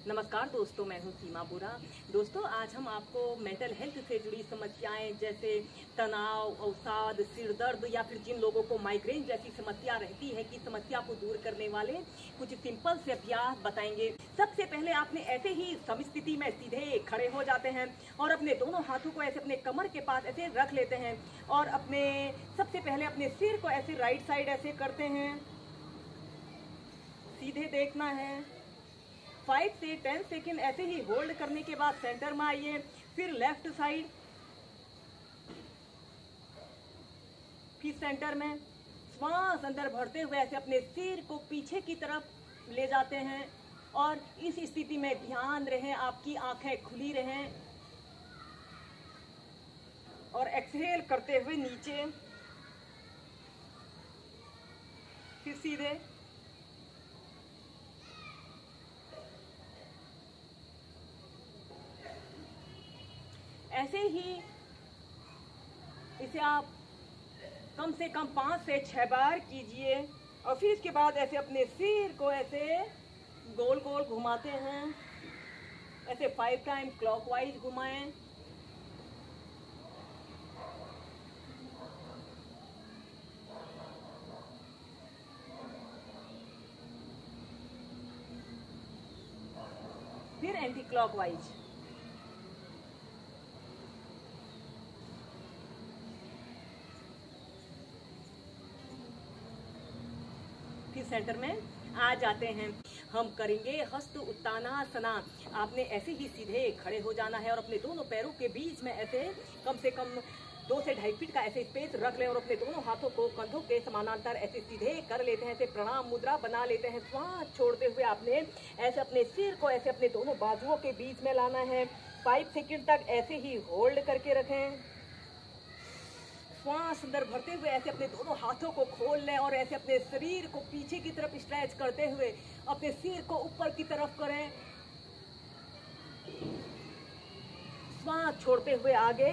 नमस्कार दोस्तों, मैं हूं सीमा बुरा। दोस्तों, आज हम आपको मेंटल हेल्थ से जुड़ी समस्याएं जैसे तनाव, अवसाद, सिर दर्द या फिर जिन लोगों को माइग्रेन जैसी समस्या रहती है कि समस्या को दूर करने वाले कुछ सिंपल से अभ्यास बताएंगे। सबसे पहले आपने ऐसे ही समस्थिति में सीधे खड़े हो जाते हैं और अपने दोनों हाथों को ऐसे अपने कमर के पास ऐसे रख लेते हैं और सबसे पहले अपने सिर को ऐसे राइट साइड ऐसे करते हैं, सीधे देखना है। 5 से 10 सेकेंड ऐसे ही होल्ड करने के बाद सेंटर में आइए। फिर लेफ्ट साइड, फिर सेंटर में श्वास अंदर भरते हुए ऐसे अपने सिर को पीछे की तरफ ले जाते हैं और इस स्थिति में ध्यान रहे आपकी आंखें खुली रहें और एक्सहेल करते हुए नीचे, फिर सीधे। ऐसे ही इसे आप कम से कम 5 से 6 बार कीजिए और फिर इसके बाद ऐसे अपने सिर को ऐसे गोल गोल घुमाते हैं, ऐसे 5 टाइम क्लॉकवाइज घुमाएं। फिर एंटी क्लॉकवाइज। फिर सेंटर में आ जाते हैं। हम करेंगे हस्त उत्तानासना। आपने ऐसे ही सीधे खड़े हो जाना है और अपने दोनों पैरों के बीच में ऐसे कम से कम 2 से 2.5 फीट का ऐसे स्पेस रख लें और अपने दोनों हाथों को कंधों के समानांतर ऐसे सीधे कर लेते हैं, ऐसे प्रणाम मुद्रा बना लेते हैं। श्वास छोड़ते हुए आपने ऐसे अपने सिर को ऐसे अपने दोनों बाजुओं के बीच में लाना है। 5 सेकेंड तक ऐसे ही होल्ड करके रखें। श्वास अंदर भरते हुए ऐसे अपने दोनों हाथों को खोल लें और ऐसे अपने शरीर को पीछे की तरफ स्ट्रेच करते हुए अपने सिर को ऊपर की तरफ करें। श्वास छोड़ते हुए आगे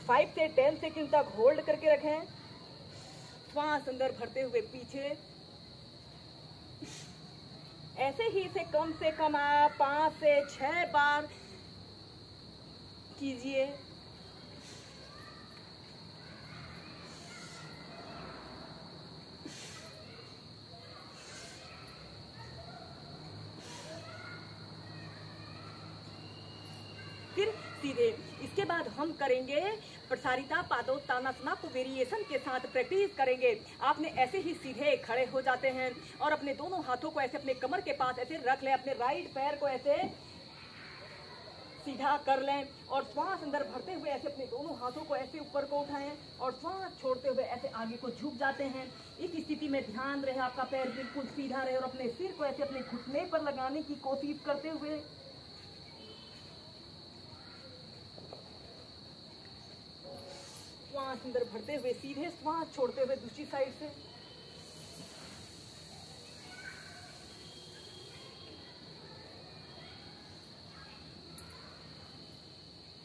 5 से 10 सेकंड तक होल्ड करके रखें। श्वास अंदर भरते हुए पीछे। ऐसे ही इसे कम से कम आप 5 से 6 बार कीजिए। फिर सीधे इसके बाद हम करेंगे प्रसारिता पादोत्तानासना को वेरिएशन के साथ प्रैक्टिस करेंगे। आपने ऐसे ही सीधे खड़े हो जाते हैं और अपने दोनों हाथों को ऐसे अपने कमर के पास ऐसे रख लें। अपने राइट पैर को ऐसे सीधा कर लें और श्वास अंदर भरते हुए ऐसे अपने दोनों हाथों को ऐसे ऊपर को उठाएं और श्वास छोड़ते हुए ऐसे आगे को झुक जाते हैं। इस स्थिति में ध्यान रहे आपका पैर बिल्कुल सीधा रहे और अपने सिर को ऐसे अपने घुटने पर लगाने की कोशिश करते हुए श्वास अंदर भरते हुए सीधे, श्वास छोड़ते हुए दूसरी साइड से।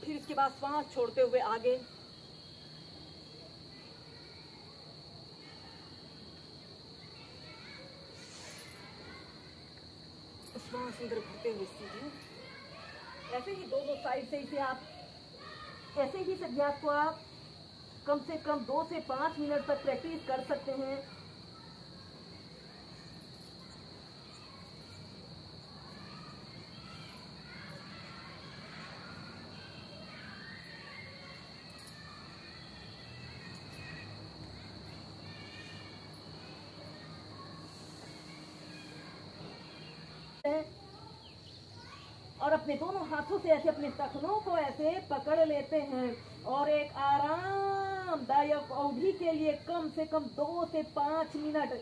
फिर इसके बाद श्वास छोड़ते हुए आगे। श्वास अंदर भरते हुए सीधे। ऐसे ही दोनों साइड से इसे आप ऐसे ही इस अभ्यास को आप कम से कम 2 से 5 मिनट तक प्रैक्टिस कर सकते हैं। और अपने दोनों हाथों से ऐसे अपने टखनों को ऐसे पकड़ लेते हैं और एक आरामदायक अवधि के लिए कम से कम 2 से 5 मिनट।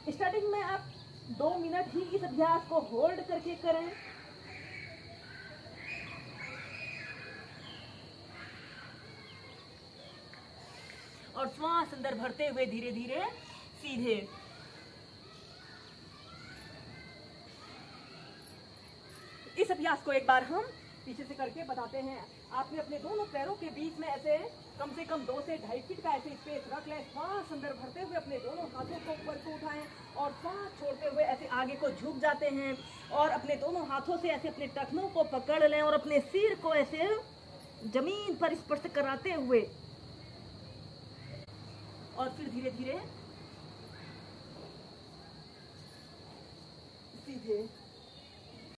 स्टार्टिंग में आप 2 मिनट ही इस अभ्यास को होल्ड करके करें। और श्वास अंदर भरते हुए धीरे धीरे सीधे। इस अभ्यास को एक बार हम पीछे से करके बताते हैं। आपने अपने दोनों पैरों के बीच में ऐसे कम से कम 2 से 2.5 फीट का ऐसे स्पेस रख लें। सांस अंदर भरते हुए अपने दोनों हाथों को ऊपर को उठाएं और सांस छोड़ते हुए ऐसे आगे को झुक जाते हैं और अपने दोनों हाथों से ऐसे अपने टखनों को पकड़ लें और अपने सिर को ऐसे जमीन पर स्पर्श कराते हुए और फिर धीरे धीरे सीधे